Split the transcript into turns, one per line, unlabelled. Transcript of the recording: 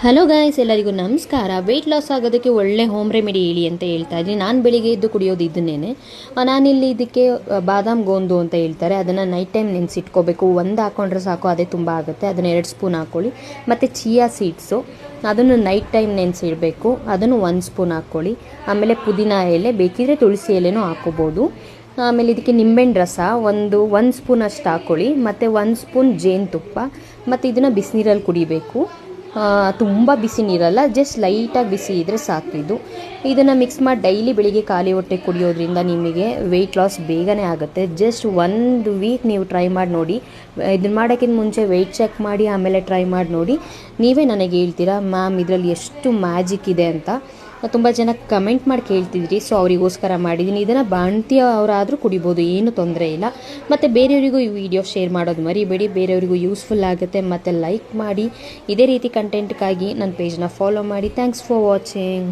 Hello guys, ಎಲ್ಲರಿಗೂ ನಮಸ್ಕಾರ. Weight loss ಆಗೋದಕ್ಕೆ ಒಳ್ಳೆ ಹೋಮ್ ರೆಮಿಡಿ ಹೇಳಿ ಅಂತ ಹೇಳ್ತಾ ಇದ್ದೀನಿ. ನಾನು ಬೆಳಿಗ್ಗೆ ಎದ್ದು ಕುಡಿಯೋದು ಇದನ್ನೇ. ನಾನಿಲ್ಲಿ ಇದಕ್ಕೆ ಬಾದಾಮ್ ಗೋಂದು ಅಂತ ಹೇಳ್ತಾರೆ, ಅದನ್ನು ನೈಟ್ ಟೈಮ್ ನೆನೆಸಿಟ್ಕೋಬೇಕು. ಒಂದು ಹಾಕೊಂಡ್ರೆ ಸಾಕು, ಅದೇ ತುಂಬ ಆಗುತ್ತೆ. ಅದನ್ನು 2 ಸ್ಪೂನ್ ಹಾಕ್ಕೊಳ್ಳಿ. ಮತ್ತು ಚಿಯಾ ಸೀಡ್ಸು, ಅದನ್ನು ನೈಟ್ ಟೈಮ್ ನೆನೆಸಿಡಬೇಕು, ಅದನ್ನು 1 ಸ್ಪೂನ್ ಹಾಕ್ಕೊಳ್ಳಿ. ಆಮೇಲೆ ಪುದೀನ ಎಲೆ, ಬೇಕಿದ್ರೆ ತುಳಸಿ ಎಲೆನೂ ಹಾಕ್ಕೋಬೋದು. ಆಮೇಲೆ ಇದಕ್ಕೆ ನಿಂಬೆಹಣ್ಣು ರಸ ಒಂದು ಸ್ಪೂನ್ ಅಷ್ಟು ಹಾಕ್ಕೊಳ್ಳಿ. ಮತ್ತು 1 ಸ್ಪೂನ್ ಜೇನುತುಪ್ಪ. ಮತ್ತು ಇದನ್ನು ಬಿಸಿನೀರಲ್ಲಿ ಕುಡಿಬೇಕು. ತುಂಬ ಬಿಸಿ ನೀರಲ್ಲ, ಜಸ್ಟ್ ಲೈಟಾಗಿ ಬಿಸಿ ಇದ್ದರೆ ಸಾಕು. ಇದನ್ನು ಮಿಕ್ಸ್ ಮಾಡಿ ಡೈಲಿ ಬೆಳಿಗ್ಗೆ ಖಾಲಿ ಹೊಟ್ಟೆ ಕುಡಿಯೋದ್ರಿಂದ ನಿಮಗೆ ವೆಯ್ಟ್ ಲಾಸ್ ಬೇಗನೆ ಆಗುತ್ತೆ. ಜಸ್ಟ್ 1 ವೀಕ್ ನೀವು ಟ್ರೈ ಮಾಡಿ ನೋಡಿ. ಇದನ್ನು ಮಾಡೋಕ್ಕಿಂತ ಮುಂಚೆ ವೆಯ್ಟ್ ಚೆಕ್ ಮಾಡಿ ಆಮೇಲೆ ಟ್ರೈ ಮಾಡಿ ನೋಡಿ. ನೀವೇ ನನಗೆ ಹೇಳ್ತೀರಾ, ಮ್ಯಾಮ್ ಇದರಲ್ಲಿ ಎಷ್ಟು ಮ್ಯಾಜಿಕ್ ಇದೆ ಅಂತ. ತುಂಬ ಜನ ಕಮೆಂಟ್ ಮಾಡಿ ಕೇಳ್ತಿದ್ರಿ, ಸೊ ಅವರಿಗೋಸ್ಕರ ಮಾಡಿದ್ದೀನಿ. ಇದನ್ನು ಬಾಣ್ತಿ ಅವರಾದರೂ ಕುಡಿಬೋದು, ಏನು ತೊಂದರೆ ಇಲ್ಲ. ಮತ್ತು ಬೇರೆಯವರಿಗೂ ಈ ವಿಡಿಯೋ ಶೇರ್ ಮಾಡೋದು ಮರಿಬೇಡಿ, ಬೇರೆಯವರಿಗೂ ಯೂಸ್ಫುಲ್ ಆಗುತ್ತೆ. ಮತ್ತು ಲೈಕ್ ಮಾಡಿ. ಇದೇ ರೀತಿ ಕಂಟೆಂಟ್ಗಾಗಿ ನನ್ನ ಪೇಜ್ನ ಫಾಲೋ ಮಾಡಿ. Thanks for watching.